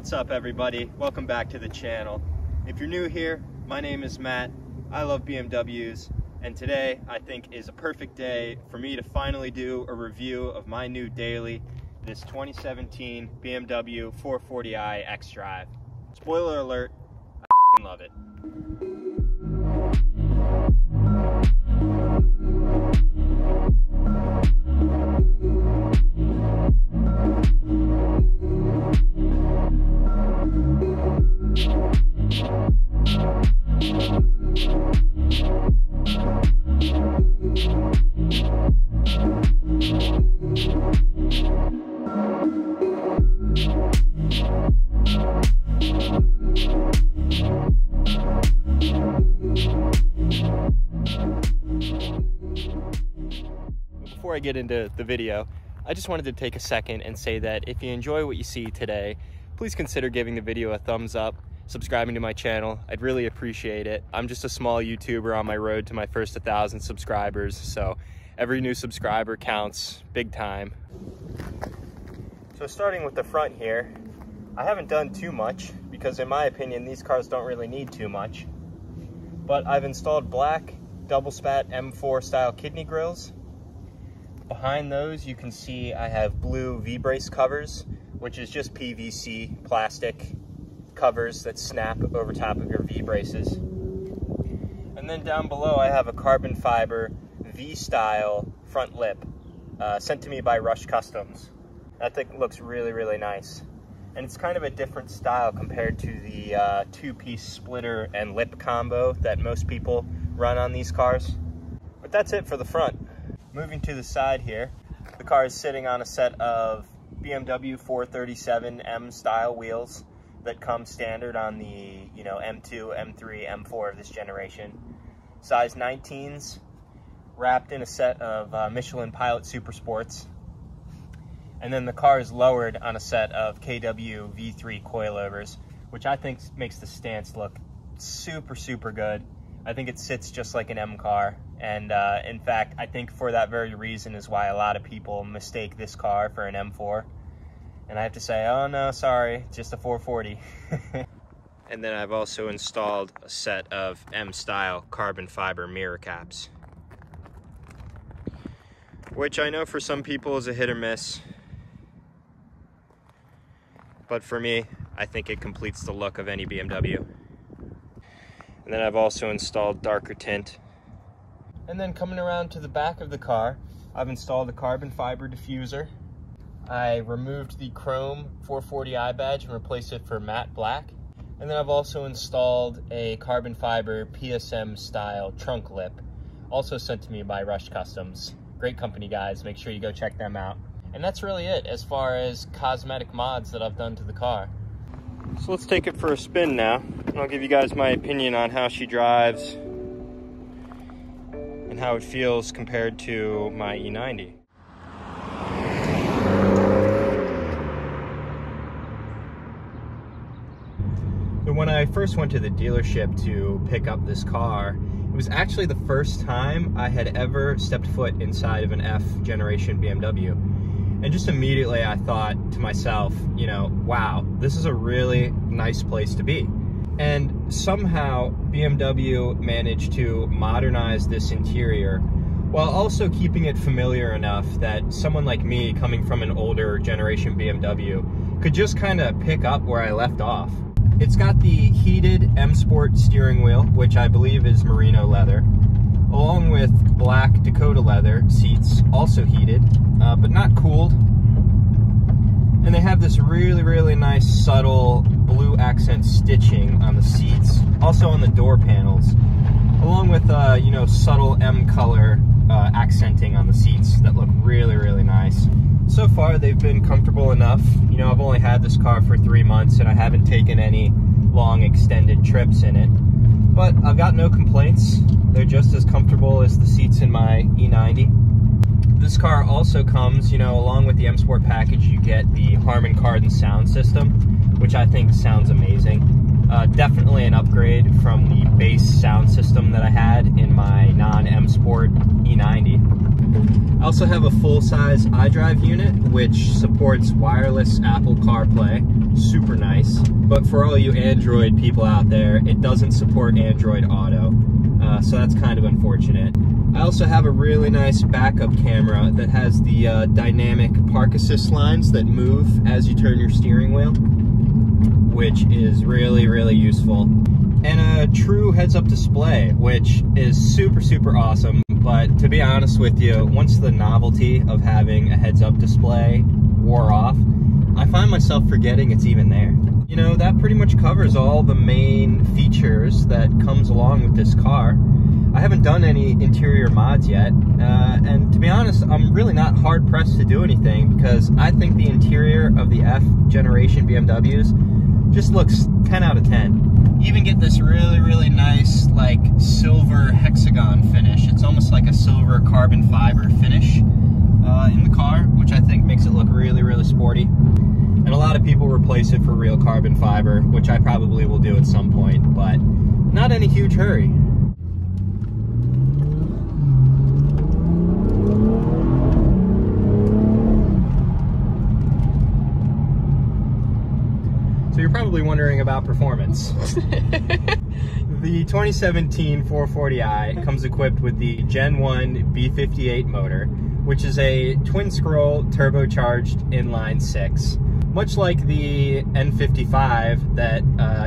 What's up, everybody? Welcome back to the channel. If you're new here, my name is Matt. I love BMWs, and today I think is a perfect day for me to finally do a review of my new daily, this 2017 BMW 440i X-Drive. Spoiler alert, I love it. Before I get into the video, I just wanted to take a second and say that if you enjoy what you see today, please consider giving the video a thumbs up, subscribing to my channel. I'd really appreciate it. I'm just a small YouTuber on my road to my first 1,000 subscribers, so every new subscriber counts big time. So starting with the front here, I haven't done too much because in my opinion these cars don't really need too much, but I've installed black double spat M4 style kidney grills. Behind those you can see I have blue V-brace covers, which is just PVC plastic covers that snap over top of your V-braces. And then down below I have a carbon fiber V-style front lip sent to me by Rush Customs. That thing looks really, really nice. And it's kind of a different style compared to the two-piece splitter and lip combo that most people run on these cars. But that's it for the front. Moving to the side here, the car is sitting on a set of BMW 437 M style wheels that come standard on the M2, M3, M4 of this generation. Size 19s, wrapped in a set of Michelin Pilot Super Sports. And then the car is lowered on a set of KW V3 coilovers, which I think makes the stance look super, super good. I think it sits just like an M car, and in fact, I think for that very reason is why a lot of people mistake this car for an M4. And I have to say, oh no, sorry, it's just a 440. And then I've also installed a set of M-style carbon fiber mirror caps, which I know for some people is a hit or miss, but for me, I think it completes the look of any BMW. And then I've also installed darker tint. And then coming around to the back of the car, I've installed a carbon fiber diffuser. I removed the chrome 440i badge and replaced it for matte black. And then I've also installed a carbon fiber PSM style trunk lip, also sent to me by Rush Customs. Great company, guys. Make sure you go check them out. And that's really it as far as cosmetic mods that I've done to the car. So let's take it for a spin now, and I'll give you guys my opinion on how she drives and how it feels compared to my E90. So when I first went to the dealership to pick up this car, it was actually the first time I had ever stepped foot inside of an F generation BMW. And just immediately I thought to myself, wow, this is a really nice place to be. And somehow BMW managed to modernize this interior while also keeping it familiar enough that someone like me coming from an older generation BMW could just kind of pick up where I left off. It's got the heated M Sport steering wheel, which I believe is merino leather, along with black Dakota leather seats, also heated, but not cooled. And they have this really, really nice subtle blue accent stitching on the seats, also on the door panels, along with subtle M color accenting on the seats that look really, really nice. So far they've been comfortable enough. I've only had this car for 3 months and I haven't taken any long extended trips in it, but I've got no complaints. They're just as comfortable as the seats in my E90. This car also comes, along with the M Sport package, you get the Harman Kardon sound system, which I think sounds amazing. Definitely an upgrade from the base sound system that I had in my non-M Sport E90. I also have a full-size iDrive unit, which supports wireless Apple CarPlay. Super nice. but for all you Android people out there, it doesn't support Android Auto, so that's kind of unfortunate. I also have a really nice backup camera that has the dynamic park assist lines that move as you turn your steering wheel, which is really, really useful. And a true heads-up display, which is super, super awesome. But to be honest with you, once the novelty of having a heads-up display wore off, I find myself forgetting it's even there. You know, that pretty much covers all the main features that comes along with this car. I haven't done any interior mods yet, and to be honest, I'm really not hard-pressed to do anything because I think the interior of the F generation BMWs just looks 10 out of 10. You even get this really, really nice, like, silver hexagon finish. It's almost like a silver carbon fiber finish in the car, which I think makes it look really, really sporty. And a lot of people replace it for real carbon fiber, which I probably will do at some point, but not in a huge hurry. So you're probably wondering about performance. The 2017 440i comes equipped with the Gen 1 B58 motor, which is a twin-scroll turbocharged inline 6. Much like the N55 that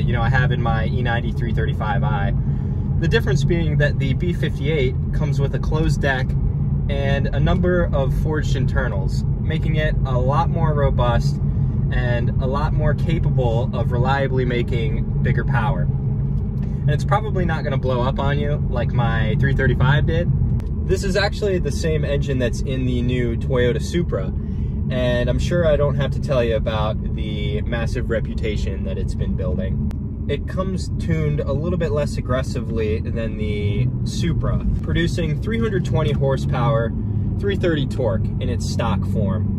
you know, I have in my E90 335i. The difference being that the B58 comes with a closed deck and a number of forged internals, making it a lot more robust and a lot more capable of reliably making bigger power. And it's probably not going to blow up on you like my 335 did. This is actually the same engine that's in the new Toyota Supra, and I'm sure I don't have to tell you about the massive reputation that it's been building. It comes tuned a little bit less aggressively than the Supra, producing 320 horsepower, 330 torque in its stock form.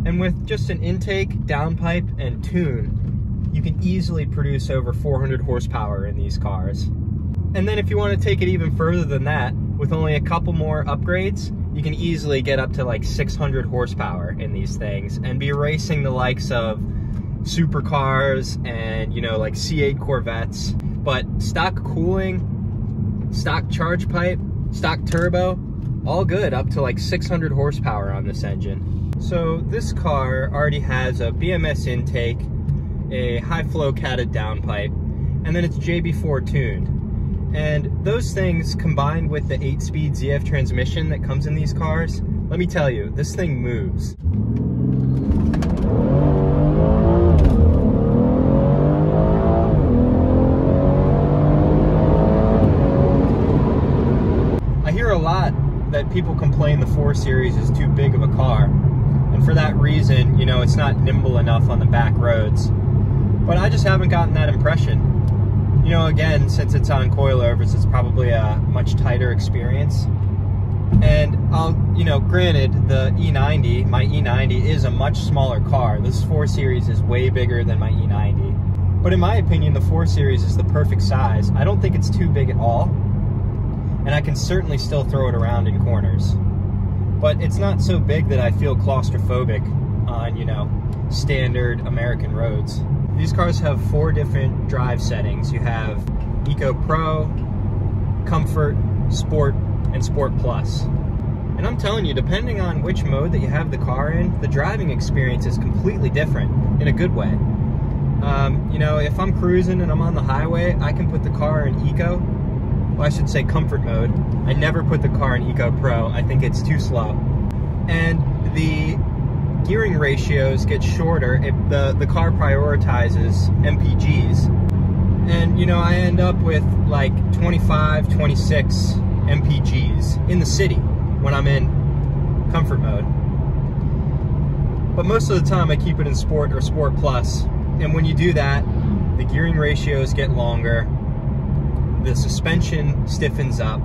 And with just an intake, downpipe, and tune, you can easily produce over 400 horsepower in these cars. And then if you want to take it even further than that, with only a couple more upgrades, you can easily get up to like 600 horsepower in these things and be racing the likes of supercars and, you know, like C8 Corvettes. But stock cooling, stock charge pipe, stock turbo, all good up to like 600 horsepower on this engine. So this car already has a BMS intake, a high flow catted downpipe, and then it's JB4 tuned. And those things combined with the 8-speed ZF transmission that comes in these cars, let me tell you, this thing moves. I hear a lot that people complain the 4 Series is too big of a car. And for that reason, you know, it's not nimble enough on the back roads. But I just haven't gotten that impression. You know, again, since it's on coilovers, it's probably a much tighter experience. And you know, granted, the E90, my E90 is a much smaller car. This 4 Series is way bigger than my E90. But in my opinion, the 4 Series is the perfect size. I don't think it's too big at all. And I can certainly still throw it around in corners. But it's not so big that I feel claustrophobic on, you know, standard American roads. These cars have 4 different drive settings. You have Eco Pro, Comfort, Sport, and Sport Plus. And I'm telling you, depending on which mode that you have the car in, the driving experience is completely different in a good way. You know, if I'm cruising and I'm on the highway, I can put the car in Eco. Well, I should say comfort mode. I never put the car in Eco Pro. I think it's too slow. And the gearing ratios get shorter if the car prioritizes MPGs. And, you know, I end up with like 25, 26 MPGs in the city when I'm in comfort mode. But most of the time I keep it in Sport or Sport Plus. And when you do that, the gearing ratios get longer, the suspension stiffens up,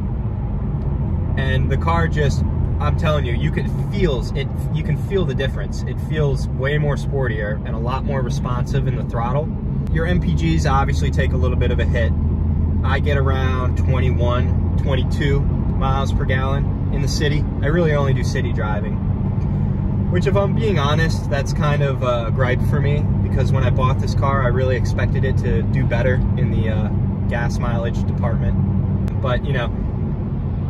and the car just, I'm telling you, you can feel the difference. It feels way more sportier and a lot more responsive in the throttle. Your MPGs obviously take a little bit of a hit. I get around 21, 22 miles per gallon in the city. I really only do city driving, which, if I'm being honest, that's kind of a gripe for me, because when I bought this car, I really expected it to do better in the gas mileage department. But, you know,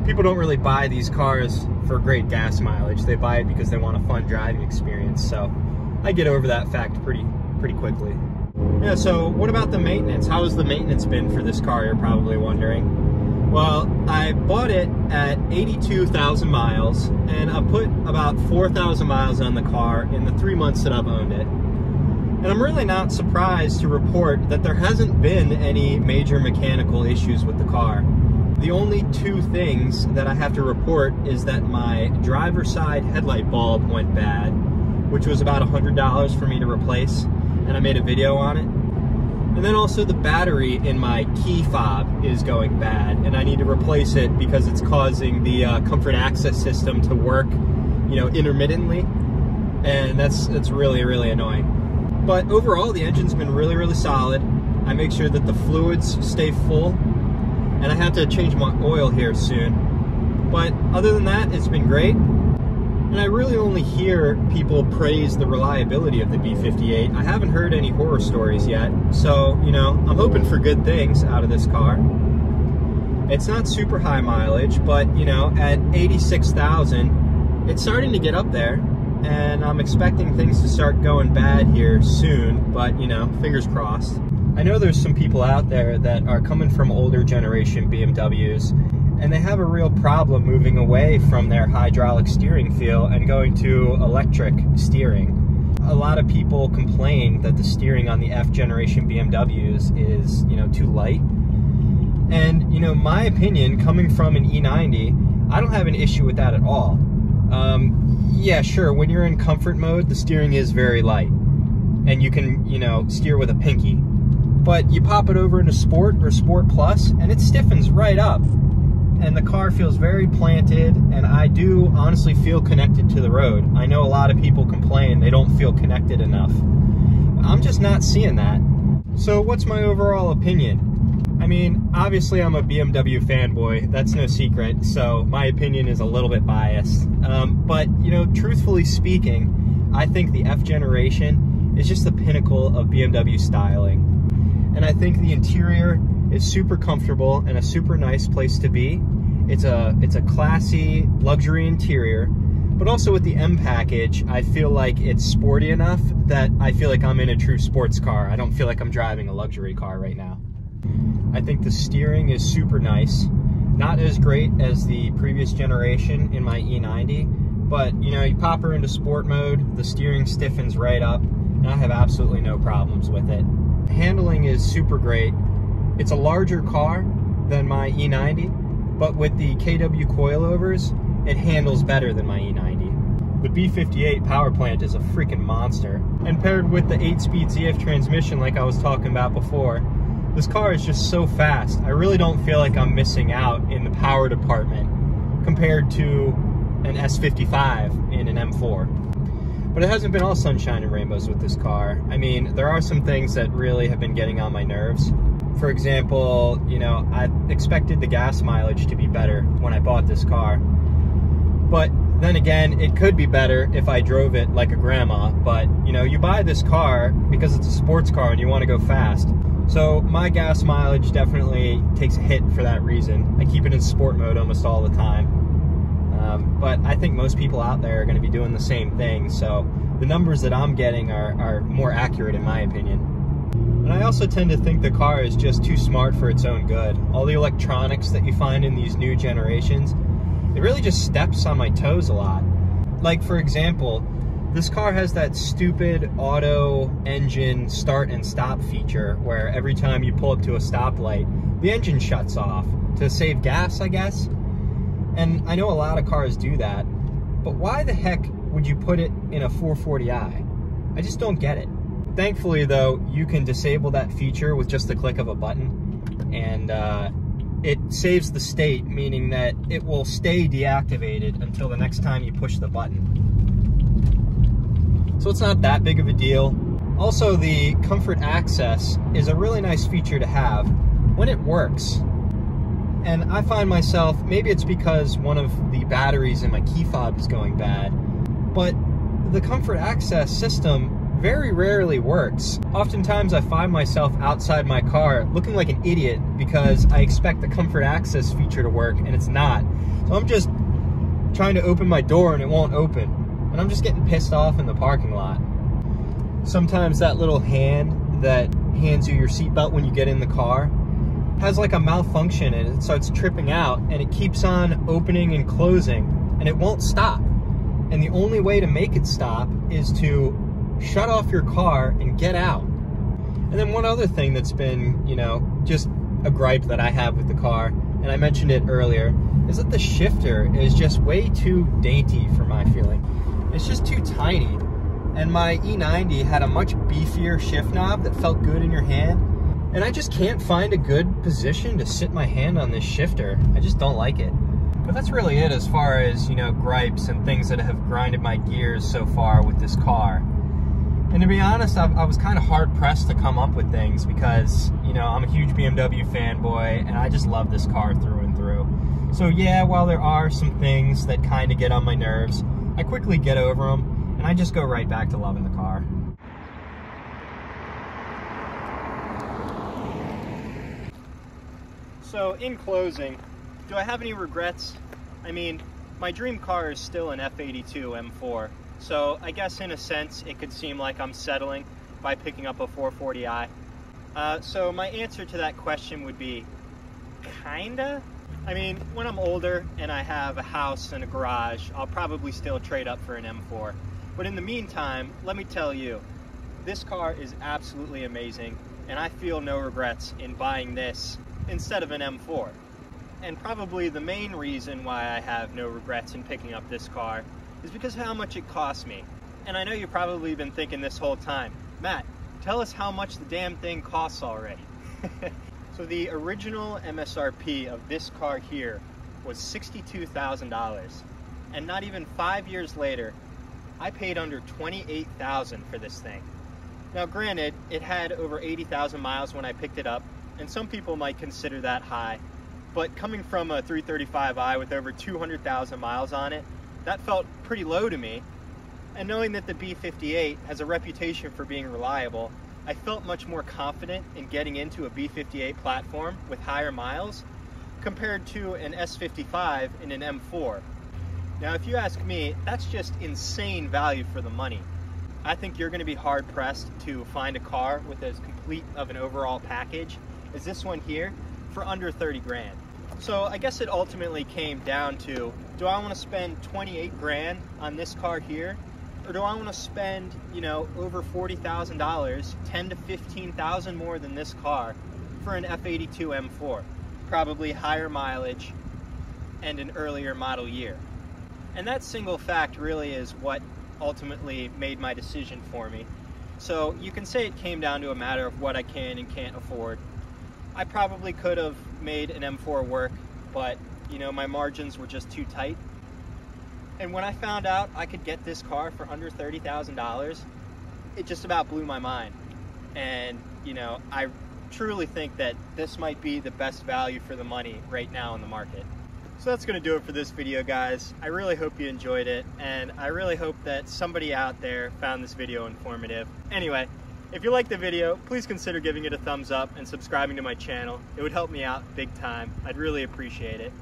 people don't really buy these cars for great gas mileage. They buy it because they want a fun driving experience. So I get over that fact pretty quickly. Yeah, so what about the maintenance? How has the maintenance been for this car, you're probably wondering? Well, I bought it at 82,000 miles, and I put about 4,000 miles on the car in the 3 months that I've owned it. And I'm really not surprised to report that there hasn't been any major mechanical issues with the car. The only two things that I have to report is that my driver's side headlight bulb went bad, which was about $100 for me to replace, and I made a video on it. And then also the battery in my key fob is going bad, and I need to replace it because it's causing the comfort access system to work, you know, intermittently, and that's really, really annoying. But overall, the engine's been really, really solid. I make sure that the fluids stay full, and I have to change my oil here soon. But other than that, it's been great. And I really only hear people praise the reliability of the B58. I haven't heard any horror stories yet, so, you know, I'm hoping for good things out of this car. It's not super high mileage, but, you know, at 86,000, it's starting to get up there, and I'm expecting things to start going bad here soon, but, you know, fingers crossed. I know there's some people out there that are coming from older generation BMWs, and they have a real problem moving away from their hydraulic steering feel and going to electric steering. A lot of people complain that the steering on the F generation BMWs is, you know, too light. And, you know, my opinion, coming from an E90, I don't have an issue with that at all. Yeah, sure, when you're in comfort mode, the steering is very light, and you can, you know, steer with a pinky. But you pop it over into Sport or Sport Plus, and it stiffens right up. And the car feels very planted, and I do honestly feel connected to the road. I know a lot of people complain they don't feel connected enough. I'm just not seeing that. So what's my overall opinion? I mean, obviously I'm a BMW fanboy, that's no secret, so my opinion is a little bit biased. But, you know, truthfully speaking, I think the F generation is just the pinnacle of BMW styling. And I think the interior is super comfortable and a super nice place to be. It's a classy luxury interior, but also with the M package, I feel like it's sporty enough that I feel like I'm in a true sports car. I don't feel like I'm driving a luxury car right now. I think the steering is super nice. Not as great as the previous generation in my E90, but, you know, you pop her into sport mode, the steering stiffens right up, and I have absolutely no problems with it. Handling is super great. It's a larger car than my E90, but with the KW coilovers, it handles better than my E90. The B58 power plant is a freaking monster, and paired with the 8-speed ZF transmission like I was talking about before, this car is just so fast. I really don't feel like I'm missing out in the power department compared to an S55 in an M4. But it hasn't been all sunshine and rainbows with this car. I mean, there are some things that really have been getting on my nerves. For example, you know, I expected the gas mileage to be better when I bought this car. But then again, it could be better if I drove it like a grandma. But, you know, you buy this car because it's a sports car and you want to go fast. So my gas mileage definitely takes a hit for that reason. I keep it in sport mode almost all the time. But I think most people out there are going to be doing the same thing. So the numbers that I'm getting are more accurate in my opinion. And I also tend to think the car is just too smart for its own good. All the electronics that you find in these new generations, it really just steps on my toes a lot. Like, for example, this car has that stupid auto engine start and stop feature where every time you pull up to a stoplight, the engine shuts off to save gas, I guess. And I know a lot of cars do that, but why the heck would you put it in a 440i? I just don't get it. Thankfully though, you can disable that feature with just the click of a button, and it saves the state, meaning that it will stay deactivated until the next time you push the button. So it's not that big of a deal. Also, the comfort access is a really nice feature to have when it works. And I find myself, maybe it's because one of the batteries in my key fob is going bad, but the comfort access system very rarely works. Oftentimes I find myself outside my car looking like an idiot because I expect the comfort access feature to work and it's not. So I'm just trying to open my door and it won't open. And I'm just getting pissed off in the parking lot. Sometimes that little hand that hands you your seatbelt when you get in the car has like a malfunction and it starts tripping out and it keeps on opening and closing and it won't stop. And the only way to make it stop is to shut off your car and get out. And then one other thing that's been, you know, just a gripe that I have with the car, and I mentioned it earlier, is that the shifter is just way too dainty for my feeling. It's just too tiny. And my E90 had a much beefier shift knob that felt good in your hand. And I just can't find a good position to sit my hand on this shifter. I just don't like it. But that's really it as far as, you know, gripes and things that have grinded my gears so far with this car. And to be honest, I was kind of hard-pressed to come up with things because, you know, I'm a huge BMW fanboy and I just love this car through and through. So yeah, while there are some things that kind of get on my nerves, I quickly get over them and I just go right back to loving the car. So in closing, do I have any regrets? I mean, my dream car is still an F82 M4. So I guess in a sense, it could seem like I'm settling by picking up a 440i. So my answer to that question would be, kinda. I mean, when I'm older and I have a house and a garage, I'll probably still trade up for an M4. But in the meantime, let me tell you, this car is absolutely amazing, and I feel no regrets in buying this instead of an M4. And probably the main reason why I have no regrets in picking up this car is because of how much it cost me. And I know you've probably been thinking this whole time, Matt, tell us how much the damn thing costs already. So the original MSRP of this car here was $62,000. And not even 5 years later, I paid under $28,000 for this thing. Now granted, it had over 80,000 miles when I picked it up, and some people might consider that high, but coming from a 335i with over 200,000 miles on it, that felt pretty low to me. And knowing that the B58 has a reputation for being reliable, I felt much more confident in getting into a B58 platform with higher miles compared to an S55 in an M4. Now, if you ask me, that's just insane value for the money. I think you're going to be hard-pressed to find a car with as complete of an overall package as this one here for under 30 grand. So I guess it ultimately came down to, do I want to spend 28 grand on this car here? Or do I want to spend, you know, over $40,000, 10 to 15,000 more than this car for an F82 M4? Probably higher mileage and an earlier model year. And that single fact really is what ultimately made my decision for me. So you can say it came down to a matter of what I can and can't afford. I probably could have made an M4 work, but you know, my margins were just too tight. And when I found out I could get this car for under $30,000, it just about blew my mind. And you know, I truly think that this might be the best value for the money right now in the market. So that's going to do it for this video, guys. I really hope you enjoyed it, and I really hope that somebody out there found this video informative. Anyway, if you liked the video, please consider giving it a thumbs up and subscribing to my channel. It would help me out big time. I'd really appreciate it.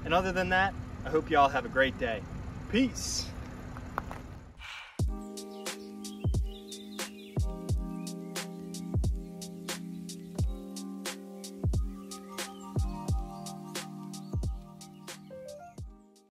And other than that, I hope you all have a great day. Peace!